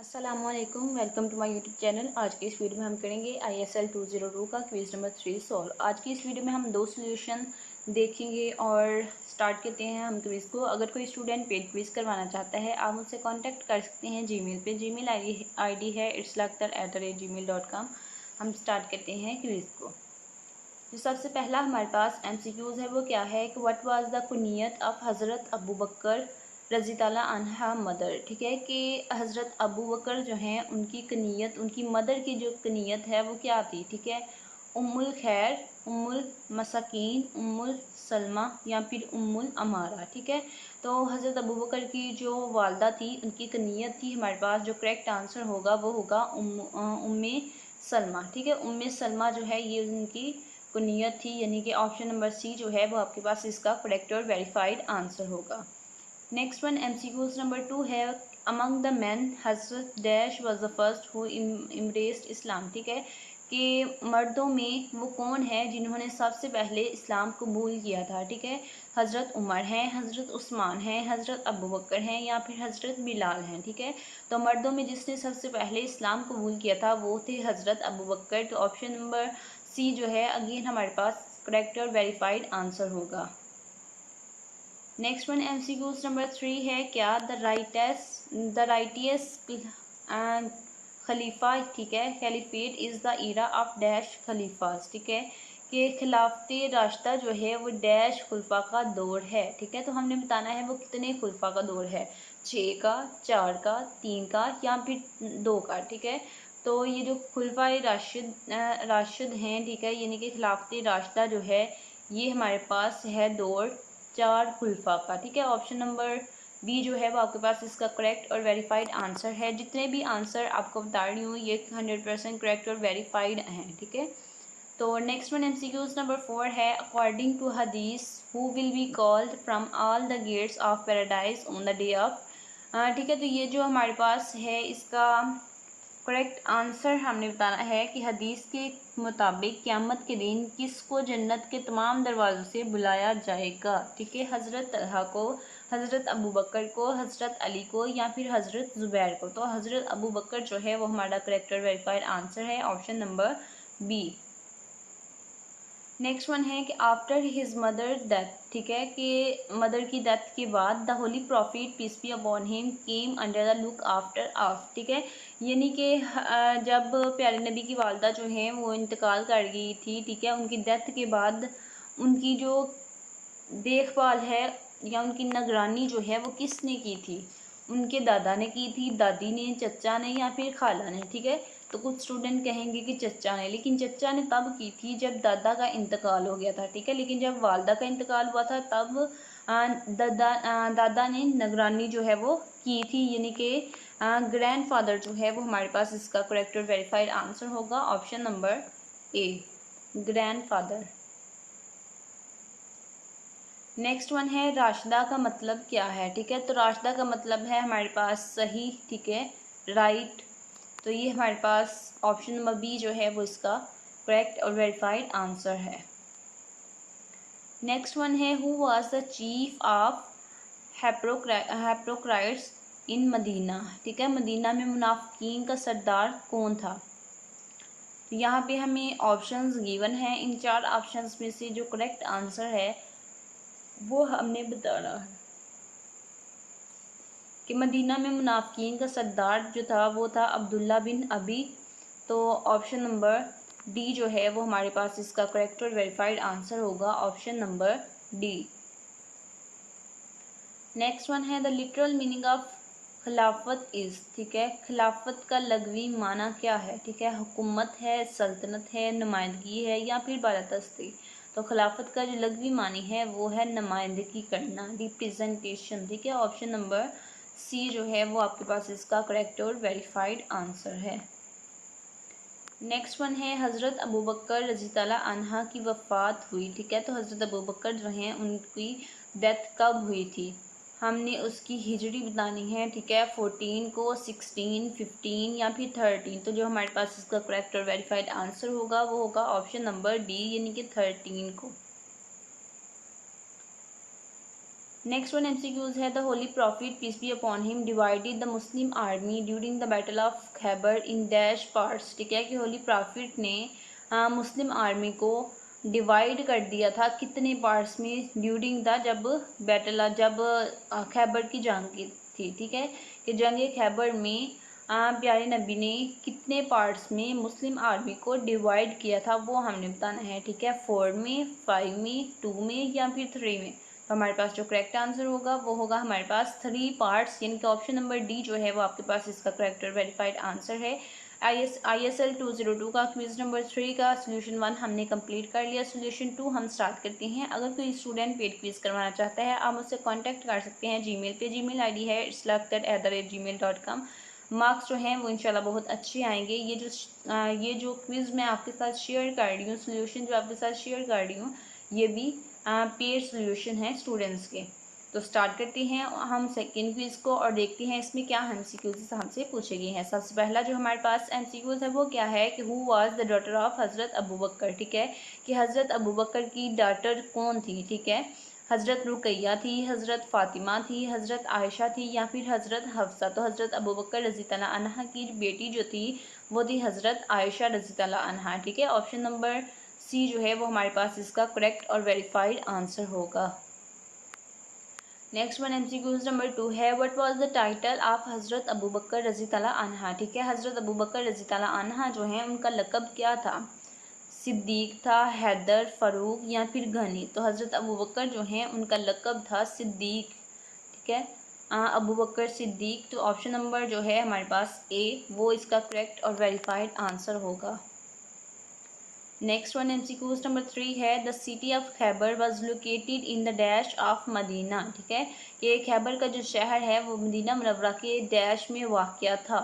अस्सलामुअलैकुम, welcome to my YouTube channel. आज की इस वीडियो में हम करेंगे ISL 202 का क्विज नंबर 3 सॉल्व। आज की इस वीडियो में हम दो सॉल्यूशन देखेंगे और स्टार्ट करते हैं हम क्विज को। अगर कोई स्टूडेंट पेड क्विज करवाना चाहता है आप मुझसे कांटेक्ट कर सकते हैं जीमेल पे। जीमेल आईडी है itslakhdar@gmail.com। हम स्टार्ट करते हैं क्विज को। जो सबसे पहला हमारे पास MCQs है वो क्या है कि व्हाट वाज द कुनियत ऑफ हज़रत अबू बकर रज़ी ताला अन्हा मदर। ठीक है कि हज़रत अबू बकर जो हैं उनकी कनीयत, उनकी मदर की जो कनीयत है वो क्या थी। ठीक है, उम्मुल खैर, उम्मुल मसाकीन, उम्मुल सलमा या फिर उम्मुल अमारा। ठीक है, तो हज़रत अबू बकर की जो वालदा थी उनकी कनीयत थी। हमारे पास जो करेक्ट आंसर होगा वो होगा उम्मे सलमा। ठीक है, उम्मे सलमा जो है ये उनकी कुनियत थी, यानी कि ऑप्शन नंबर सी जो है वो आपके पास इसका करेक्ट और वेरीफाइड आंसर होगा। नेक्स्ट वन MCQs नंबर 2 है अमंग द मैन हज़रत dash was the first who embraced Islam. ठीक है कि मर्दों में वो कौन है जिन्होंने सबसे पहले इस्लाम कबूल किया था। ठीक है, हज़रत उमर हैं, हज़रत उस्मान हैं, हज़रत अबू बकर हैं या फिर हज़रत बिलाल हैं। ठीक है, तो मर्दों में जिसने सबसे पहले इस्लाम कबूल किया था वो थे हज़रत अबू बकर। तो ऑप्शन नंबर सी जो है अगेन हमारे पास करेक्ट और वेरीफाइड आंसर होगा। नेक्स्ट वन MCQs नंबर 3 है क्या द राइटियस खलीफा। ठीक है, caliphate is the era of dash खलीफास। ठीक है कि खिलाफत रास्ता जो है वो डैश खुलफा का दौर है। ठीक है, तो हमने बताना है वो कितने खुलफा का दौर है, 6 का, 4 का, 3 का या फिर 2 का। ठीक है, तो ये जो खुलफा राशिद हैं, ठीक है, यानी कि खिलाफत रास्ता जो है ये हमारे पास है दौर 4 खुलफा का। ठीक है, ऑप्शन नंबर बी जो है वो आपके पास इसका करेक्ट और वेरीफाइड आंसर है। जितने भी आंसर आपको बता रही हूँ ये 100% करेक्ट और वेरीफाइड हैं। ठीक है, तो नेक्स्ट वन MCQs नंबर 4 है अकॉर्डिंग टू हदीस who will be called from all the gates of paradise on the day of. ठीक है, तो ये जो हमारे पास है इसका करेक्ट आंसर हमने बताना है कि हदीस के मुताबिक क़यामत के दिन किसको जन्नत के तमाम दरवाज़ों से बुलाया जाएगा। ठीक है, हज़रत तलहा को, हज़रत अबू बकर को, हज़रत अली को या फिर हज़रत ज़ुबैर को। तो हज़रत अबू बकर जो है वो हमारा करेक्ट और वेरीफाइड आंसर है, option number B. Next one है कि आफ्टर हिज मदर डेथ। ठीक है कि मदर की डेथ के बाद the holy prophet peace be upon him came under the look after of. ठीक है, यानी कि जब प्यारे नबी की वालदा जो हैं वो इंतकाल कर गई थी। ठीक है, उनकी डेथ के बाद उनकी जो देखभाल है या उनकी निगरानी जो है वो किसने की थी, उनके दादा ने की थी, दादी ने, चचा ने या फिर खाला ने। ठीक है, तो कुछ स्टूडेंट कहेंगे कि चचा ने, लेकिन चचा ने तब की थी जब दादा का इंतकाल हो गया था। ठीक है, लेकिन जब वालदा का इंतकाल हुआ था तब दादा ने निगरानी जो है वो की थी, यानी कि ग्रैंडफादर जो है वो हमारे पास इसका करेक्ट और वेरीफाइड आंसर होगा, option number A, grandfather. Next one है राशिदा का मतलब क्या है। ठीक है, तो राशिदा का मतलब है हमारे पास सही। ठीक है, राइट, तो ये हमारे पास ऑप्शन नंबर बी जो है वो इसका करेक्ट और वेरीफाइड आंसर है। नेक्स्ट वन है who was the chief of hypocrites in Medina. ठीक है, मदीना में मुनाफिकीन का सरदार कौन था। तो यहाँ पे हमें ऑप्शंस गिवन हैं, इन 4 ऑप्शंस में से जो करेक्ट आंसर है वो हमने बताना है कि मदीना में मुनाफिकीन का सरदार जो था वो था अब्दुल्ला बिन अबी। तो ऑप्शन नंबर डी जो है वो हमारे पास इसका करेक्ट और वेरीफाइड आंसर होगा, option number D. Next one है द लिटरल मीनिंग ऑफ खिलाफत इज़। ठीक है, खिलाफत का लघवी माना क्या है। ठीक है, हुकूमत है, सल्तनत है, नुमाइंदगी है या फिर बालादस्ती। तो खिलाफत का जो लघवी मानी है वो है नुमाइंदगी करना, रिप्रेजेंटेशन। ठीक है, ऑप्शन नंबर सी जो है वो आपके पास इसका करेक्ट और वेरीफाइड आंसर है। नेक्स्ट वन है हज़रत अबू बकर रज़ी ताला अन्हा की वफ़ात हुई। ठीक है, तो हज़रत अबू बकर जो हैं उनकी डेथ कब हुई थी, हमने उसकी हिजरी बतानी है। ठीक है, 14 को, 16, 15 या फिर 13। तो जो हमारे पास इसका करेक्ट और वेरीफाइड आंसर होगा वो होगा ऑप्शन नंबर डी, यानी कि 13 को। नेक्स्ट वन एमसीक्यूज है, the holy prophet peace be upon him divided the Muslim army during the battle of Khaybar in dash parts. ठीक है कि होली प्रॉफिट ने मुस्लिम आर्मी को डिवाइड कर दिया था कितने पार्ट्स में ड्यूरिंग द जब खैबर की जंग की थी। ठीक है कि जंग खैबर में प्यारे नबी ने कितने पार्ट्स में मुस्लिम आर्मी को डिवाइड किया था वो हमने बताना है। ठीक है 4 में, 5 में, 2 में या फिर 3 में। तो हमारे पास जो करेक्ट आंसर होगा वो होगा हमारे पास 3 पार्ट्स, यानी कि ऑप्शन नंबर डी जो है वो आपके पास इसका करेक्ट और वेरीफाइड आंसर है। ISL 202 का क्विज नंबर 3 का सोल्यूशन 1 हमने कंप्लीट कर लिया। सोल्यूशन 2 हम स्टार्ट करते हैं। अगर कोई स्टूडेंट पेड क्विज करवाना चाहता है आप मुझसे कांटेक्ट कर सकते हैं जीमेल पे। जीमेल आईडी है islakt@gmail.com। मार्क्स जो हैं वो इंशाल्लाह बहुत अच्छे आएंगे। ये जो क्विज़ मैं आपके साथ शेयर कर रही हूँ, सोल्यूशन जो आपके साथ शेयर कर रही हूँ, ये भी पेड सोल्यूशन है स्टूडेंट्स के। तो स्टार्ट करते हैं हम सेकेंड क्विज़ को और देखते हैं इसमें क्या एमसीक्यूज हमसे पूछे गए हैं। सबसे पहला जो हमारे पास एमसीक्यूज है वो क्या है कि who was the daughter of हज़रत अबू बकर। ठीक है कि हज़रत अबू बकर की डॉटर कौन थी। ठीक है हज़रत रुकैया थी, हज़रत फ़ातिमा थी, हज़रत आयशा थी या फिर हज़रत हफ्सा। तो हज़रत अबू बकर रज़ी तआला अन्हा की बेटी जो थी वो थी हज़रत आयशा रज़ी तआला अन्हा। ठीक है ऑप्शन नंबर सी जो है वो हमारे पास इसका करेक्ट और वेरीफाइड आंसर होगा। नेक्स्ट वन एमसीक्यूज नंबर 2 है, what was the title of हज़रत अबू बकर रज़ी तआला अन्हा। ठीक है हज़रत अबू बकर रज़ी तआला अन्हा जो है उनका लक़ब क्या था। सिद्दीक था, हैदर, फ़ारूक या फिर गनी। तो हज़रत अबू बकर जो हैं उनका लक़ब था सिद्दीक। ठीक है अबू बकर सिद्दीक। तो ऑप्शन नंबर जो है हमारे पास ए वो इसका करेक्ट और वेरीफाइड आंसर होगा। नेक्स्ट वन एमसीक्यूज नंबर 3 है, the city of Khaybar was located in the dash of Medina. ठीक है कि खैबर का जो शहर है वो मदीना मुनव्वरा के डैश में वाक़या था,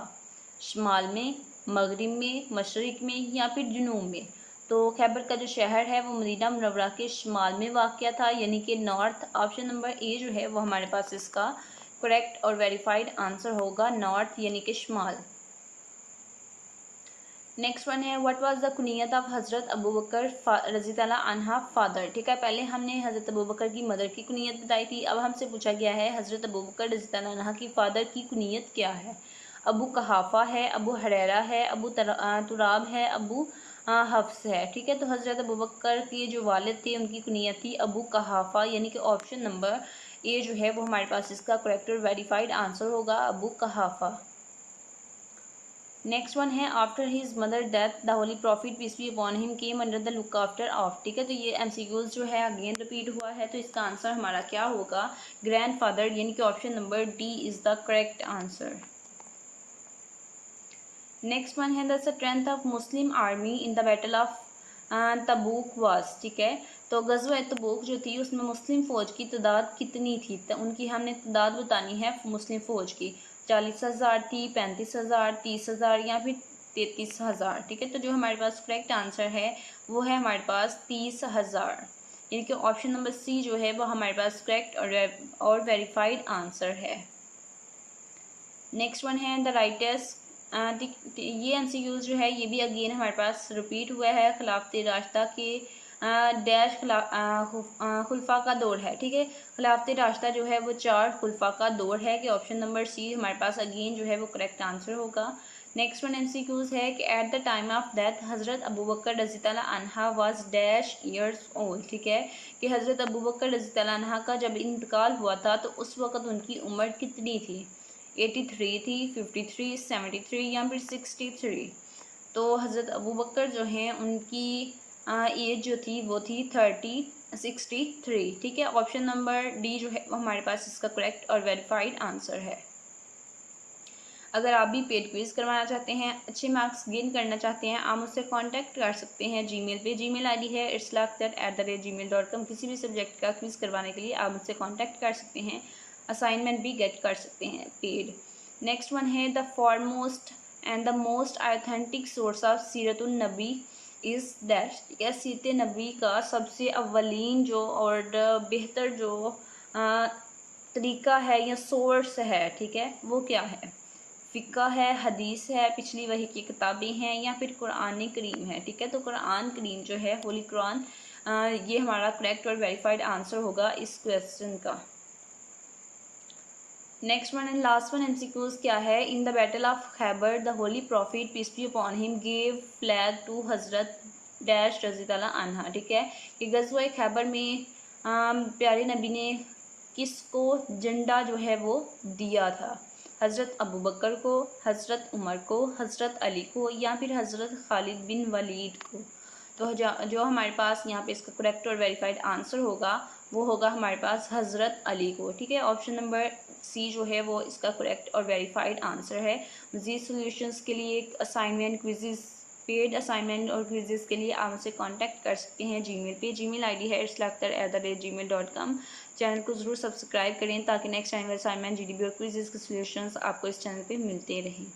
शुमाल में, मगरिब में, मशरिक में या फिर जुनूब में। तो खैबर का जो शहर है वो मदीना मुनव्वरा के शुमाल में वाक़या था, यानी कि नॉर्थ। ऑप्शन नंबर ए जो है वो हमारे पास इसका करेक्ट और वेरीफाइड आंसर होगा, नॉर्थ यानी कि शुमाल। नेक्स्ट वन है, व्हाट वाज द कुनियत ऑफ हज़रत अबू बकर रज़ी तआला अन्हा फादर। ठीक है पहले हमने हज़रत अबू बकर की मदर की कुनियत बताई थी, अब हमसे पूछा गया है हज़रत अबू बकर रज़ी तआला अन्हा की फ़ादर की कुनियत क्या है। अबू कहाफ़ा है, अबू हरैरा है, अबू तुराब है, अबू हफ्स है। ठीक है तो हज़रत अबू बकर के जो वालिद थे उनकी कुनियत थी अबू कहाफ़ा, यानी कि ऑप्शन नंबर ए जो है वो हमारे पास इसका करेक्ट और वेरीफाइड आंसर होगा, अबू कहाफ़ा। नेक्स्ट वन है, after his mother death the holy prophet peace be upon him came under the look after of. ठीक है तो ये एमसीक्यूज जो है अगेन रिपीट हुआ है, तो इसका आंसर हमारा क्या होगा, ग्रैंडफादर, यानी कि option number D is the correct answer. Next one है, the strength of Muslim army in the battle of Tabuk was. ठीक है तो गज़वा तबूक जो थी उसमें मुस्लिम फ़ौज की तादाद कितनी थी, तो उनकी हमने तादाद बतानी है मुस्लिम फ़ौज की। 40,000 थी, 35,000, 30,000 या फिर 33,000। ठीक है तो जो हमारे पास करेक्ट आंसर है वो है हमारे पास 30,000, यानी कि ऑप्शन नंबर सी जो है वो हमारे पास करेक्ट और वेरीफाइड आंसर है। नेक्स्ट वन है, द राइटर्स ये एमसीक्यूज जो है ये भी अगेन हमारे पास रिपीट हुआ है। खिलाफत रास्ता के डैश खुलफा का दौर है। ठीक है खिलाफत रास्ता जो है वो 4 खुलफा का दौर है, कि ऑप्शन नंबर सी हमारे पास अगेन जो है वो करेक्ट आंसर होगा। नेक्स्ट वन एमसीक्यूज है कि at the time of death हज़रत अबू बकर रज़ी तआला अन्हा वाज डैश ईयर्स ओल्ड। ठीक है कि हज़रत अबू बकर रज़ी तआला अन्हा का जब इंतकाल हुआ था तो उस वक़्त उनकी उम्र कितनी थी। 83 थी, 53, 73 या फिर 63। तो हज़रत अबू बकर जो हैं उनकी एज जो थी वो थी 63। ठीक है ऑप्शन नंबर डी जो है वो हमारे पास इसका करेक्ट और वेरीफाइड आंसर है। अगर आप भी पेड क्विज़ करवाना चाहते हैं, अच्छे मार्क्स गेन करना चाहते हैं, आप मुझसे कांटेक्ट कर सकते हैं जीमेल पे। जीमेल आईडी है islakt@gmail.com। किसी भी सब्जेक्ट का क्विज़ करवाने के लिए आप मुझसे कांटेक्ट कर सकते हैं, असाइनमेंट भी गेट कर सकते हैं पेड। नेक्स्ट वन है, the foremost and the most authentic source of सीरतुन नबी इज़ डैश। ठीक है सीरत नबी का सबसे अव्वलीन जो और बेहतर जो तरीका है या सोर्स है, ठीक है वो क्या है। फ़िक़्ह है, हदीस है, पिछली वही की किताबें हैं या फिर कुरान करीम है। ठीक है तो कुरान करीम जो है होली कुरान, ये हमारा करेक्ट और वेरीफाइड आंसर होगा इस क्वेश्चन का। Next one and last one MCQs क्या है। In the battle of Khaybar the holy prophet peace be upon him gave flag to हजरत डैश रज़ी अल्लाह अन्हा। ठीक है, कि गज़वा खैबर में प्यारे नबी ने किसको झंडा जो है वो दिया था। हज़रत अबू बकर को, हज़रत उमर को, हज़रत अली को, या फिर हज़रत खालिद बिन वलीद को। तो जो हमारे पास यहाँ पे इसका करेक्ट और वेरीफाइड आंसर होगा वो होगा हमारे पास हज़रत अली को। ठीक है, ऑप्शन नंबर सी जो है वो इसका करेक्ट और वेरीफाइड आंसर है। मज़ीद सॉल्यूशंस के लिए असाइनमेंट, क्विज़ेस, पेड असाइनमेंट और क्विज़ेस के लिए आप मुझसे कांटेक्ट कर सकते हैं जीमेल पे। जीमेल आईडी है islakhdar@gmail.com। चैनल को ज़रूर सब्सक्राइब करें ताकि नेक्स्ट टाइम असाइनमेंट, जीडीबी और क्विज़ेस के सॉल्यूशंस आपको इस चैनल पे मिलते रहें।